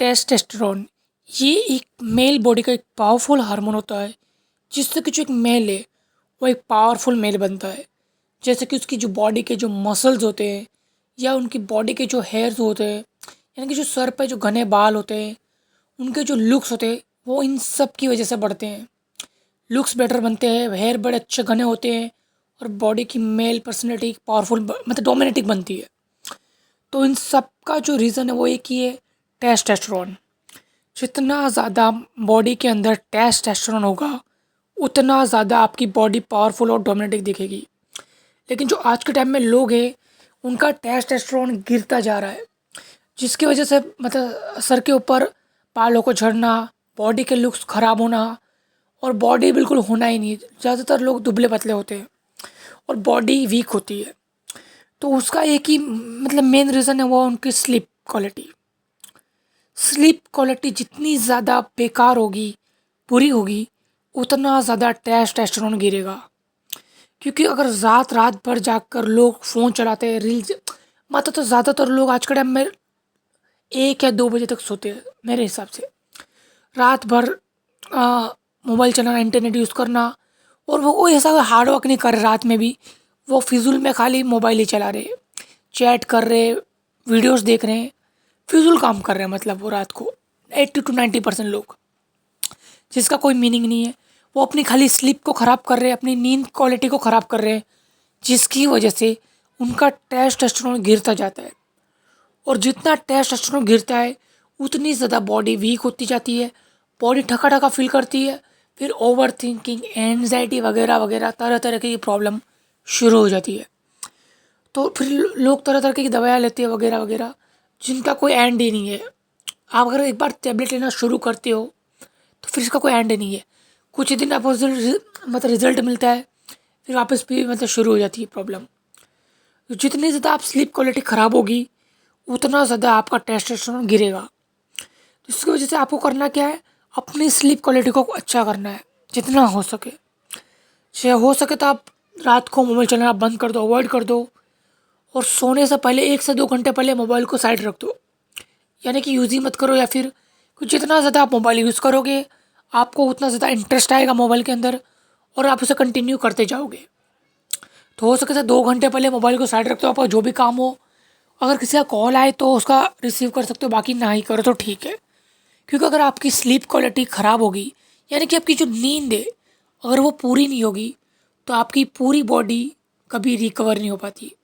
Testosterone ये एक mail body का एक पावरफुल हार्मोन होता है, जिससे कि जो एक मेल है वो एक पावरफुल मेल बनता है। जैसे कि उसकी जो बॉडी के जो मसल्स होते हैं या उनकी बॉडी के जो हेयर्स होते हैं, यानी कि जो सर पे जो घने बाल होते हैं, उनके जो लुक्स होते हैं वो इन सब की वजह से बढ़ते हैं। लुक्स बेटर बनते हैं, हेयर बड़े अच्छे घने होते हैं और बॉडी की मेल पर्सनैलिटी पावरफुल मतलब डोमिनेटिंग बनती है। तो इन सब का जो रीज़न है वो एक ही है, टेस्टोस्टेरोन। जितना ज़्यादा बॉडी के अंदर टेस्टोस्टेरोन होगा उतना ज़्यादा आपकी बॉडी पावरफुल और डोमिनेटिंग दिखेगी। लेकिन जो आज के टाइम में लोग हैं उनका टेस्टोस्टेरोन गिरता जा रहा है, जिसकी वजह से मतलब सर के ऊपर बालों को झड़ना, बॉडी के लुक्स ख़राब होना और बॉडी बिल्कुल होना ही नहीं। ज़्यादातर लोग दुबले पतले होते हैं और बॉडी वीक होती है। तो उसका एक ही मतलब मेन रीज़न है, वो उनकी स्लीप क्वालिटी। स्लीप क्वालिटी जितनी ज़्यादा बेकार होगी, बुरी होगी, उतना ज़्यादा टेस्टोस्टेरोन गिरेगा। क्योंकि अगर रात रात भर जाकर लोग फ़ोन चलाते हैं, रील्स, मतलब तो ज़्यादातर लोग आज के टाइम में 1 या 2 बजे तक सोते हैं मेरे हिसाब से। रात भर मोबाइल चलाना, इंटरनेट यूज़ करना, और वो ऐसा हार्ड वर्क नहीं कर रहे रात में भी, वो फिजूल में खाली मोबाइल ही चला रहे, चैट कर रहे, वीडियोस देख रहे हैं, फिजूल काम कर रहे हैं। मतलब वो रात को 80 to 90% लोग, जिसका कोई मीनिंग नहीं है, वो अपनी खाली स्लीप को ख़राब कर रहे हैं, अपनी नींद क्वालिटी को ख़राब कर रहे हैं, जिसकी वजह से उनका टेस्टोस्टेरोन गिरता जाता है। और जितना टेस्टोस्टेरोन गिरता है उतनी ज़्यादा बॉडी वीक होती जाती है, बॉडी ठका ठका फील करती है, फिर ओवर थिंकिंग, एनजाइटी वगैरह वगैरह तरह तरह की प्रॉब्लम शुरू हो जाती है। तो फिर लोग तरह तरह की दवाइयाँ लेते हैं वगैरह वगैरह, जिनका कोई एंड ही नहीं है। आप अगर एक बार टैबलेट लेना शुरू करते हो तो फिर इसका कोई एंड नहीं है। कुछ ही दिन आपको मतलब रिजल्ट मिलता है, फिर वापस भी मतलब शुरू हो जाती है प्रॉब्लम। जितनी ज़्यादा आप स्लीप क्वालिटी ख़राब होगी उतना ज़्यादा आपका टेस्टोस्टेरोन गिरेगा। जिसकी वजह से आपको करना क्या है, अपनी स्लीप क्वालिटी को अच्छा करना है जितना हो सके। चाहे हो सके तो आप रात को मोबाइल चलाना बंद कर दो, अवॉइड कर दो, और सोने से पहले 1 से 2 घंटे पहले मोबाइल को साइड रख दो, यानी कि यूज़ ही मत करो। या फिर कुछ जितना ज़्यादा आप मोबाइल यूज़ करोगे आपको उतना ज़्यादा इंटरेस्ट आएगा मोबाइल के अंदर और आप उसे कंटिन्यू करते जाओगे। तो हो सके तो 2 घंटे पहले मोबाइल को साइड रख दो, आपका जो भी काम हो, अगर किसी का कॉल आए तो उसका रिसीव कर सकते हो, बाकी ना ही करो तो ठीक है। क्योंकि अगर आपकी स्लीप क्वालिटी ख़राब होगी, यानी कि आपकी जो नींद है अगर वो पूरी नहीं होगी, तो आपकी पूरी बॉडी कभी रिकवर नहीं हो पाती।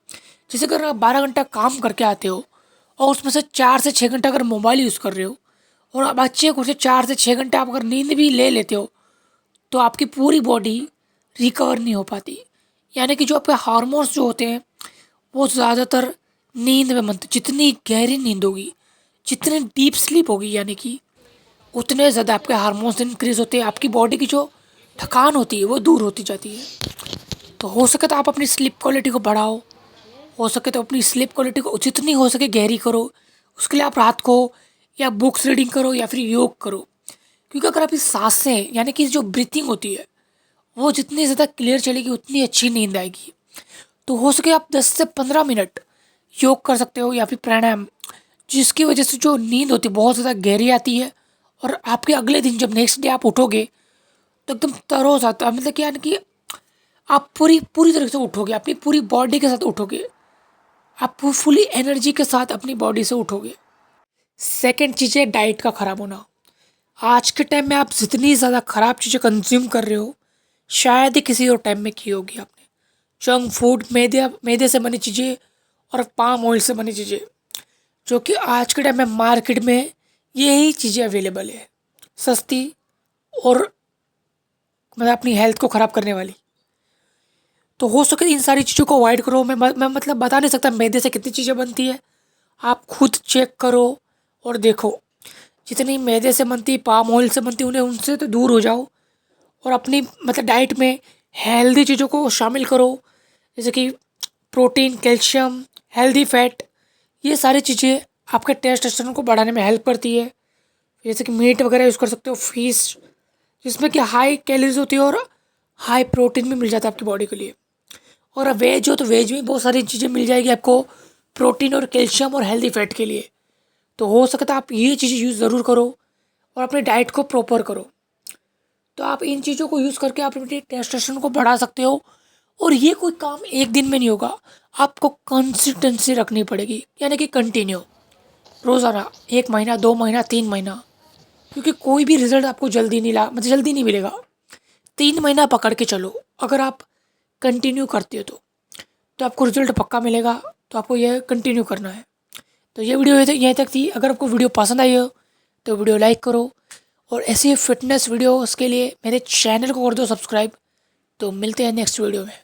जैसे अगर आप 12 घंटा काम करके आते हो और उसमें से 4 से 6 घंटा अगर मोबाइल यूज़ कर रहे हो, और आप अच्छे कुछ 4 से 6 घंटे आप अगर नींद भी ले लेते हो, तो आपकी पूरी बॉडी रिकवर नहीं हो पाती। यानी कि जो आपके हार्मोन्स जो होते हैं वो ज़्यादातर नींद में बनते। जितनी गहरी नींद होगी, जितनी डीप स्लीप होगी, यानी कि उतने ज़्यादा आपके हार्मोन्स इंक्रीज़ होते हैं, आपकी बॉडी की जो थकान होती है वो दूर होती जाती है। तो हो सके तो आप अपनी स्लीप क्वालिटी को बढ़ाओ, हो सके तो अपनी स्लीप क्वालिटी को जितनी हो सके गहरी करो। उसके लिए आप रात को या बुक्स रीडिंग करो या फिर योग करो। क्योंकि अगर आपकी सांसें, यानी कि जो ब्रीथिंग होती है, वो जितनी ज़्यादा क्लियर चलेगी उतनी अच्छी नींद आएगी। तो हो सके आप 10 से 15 मिनट योग कर सकते हो या फिर प्राणायाम, जिसकी वजह से जो नींद होती है बहुत ज़्यादा गहरी आती है, और आपके अगले दिन जब नेक्स्ट डे आप उठोगे तो एकदम तरोताज़ा, मतलब कि यानी कि आप पूरी पूरी तरह से उठोगे, अपनी पूरी बॉडी के साथ उठोगे, आप फुली एनर्जी के साथ अपनी बॉडी से उठोगे। सेकंड चीज़ है डाइट का ख़राब होना। आज के टाइम में आप जितनी ज़्यादा ख़राब चीज़ें कंज्यूम कर रहे हो, शायद ही किसी और टाइम में की होगी आपने। जंक फूड, मैदे मैदे से बनी चीज़ें और पाम ऑयल से बनी चीज़ें, जो कि आज के टाइम में मार्केट में यही चीज़ें अवेलेबल है, सस्ती और मतलब अपनी हेल्थ को ख़राब करने वाली। तो हो सके इन सारी चीज़ों को अवॉइड करो। मैं मतलब बता नहीं सकता मैदे से कितनी चीज़ें बनती है, आप खुद चेक करो और देखो। जितनी मैदे से बनती, पाम ऑयल से बनती, उन्हें उनसे तो दूर हो जाओ और अपनी मतलब डाइट में हेल्दी चीज़ों को शामिल करो, जैसे कि प्रोटीन, कैल्शियम, हेल्दी फैट। ये सारी चीज़ें आपके टेस्टोस्टेरोन को बढ़ाने में हेल्प करती है। जैसे कि मीट वगैरह यूज़ कर सकते हो, फिश, जिसमें कि हाई कैलोरीज होती है और हाई प्रोटीन भी मिल जाता है आपकी बॉडी के लिए। और वेज हो तो वेज में बहुत सारी चीज़ें मिल जाएगी आपको, प्रोटीन और कैल्शियम और हेल्दी फैट के लिए। तो हो सकता है आप ये चीज़ें यूज़ ज़रूर करो और अपने डाइट को प्रॉपर करो। तो आप इन चीज़ों को यूज़ करके आप अपनी टेस्टोस्टेरोन को बढ़ा सकते हो। और ये कोई काम एक दिन में नहीं होगा, आपको कंसिस्टेंसी रखनी पड़ेगी, यानी कि कंटिन्यू रोज़ाना 1 महीना, 2 महीना, 3 महीना, क्योंकि कोई भी रिज़ल्ट आपको जल्दी नहीं मतलब जल्दी नहीं मिलेगा। 3 महीना पकड़ के चलो, अगर आप कंटिन्यू करते हो तो आपको रिज़ल्ट पक्का मिलेगा। तो आपको यह कंटिन्यू करना है। तो ये वीडियो यहीं तक थी। अगर आपको वीडियो पसंद आई हो तो वीडियो लाइक करो और ऐसी फिटनेस वीडियोस के लिए मेरे चैनल को कर दो सब्सक्राइब। तो मिलते हैं नेक्स्ट वीडियो में।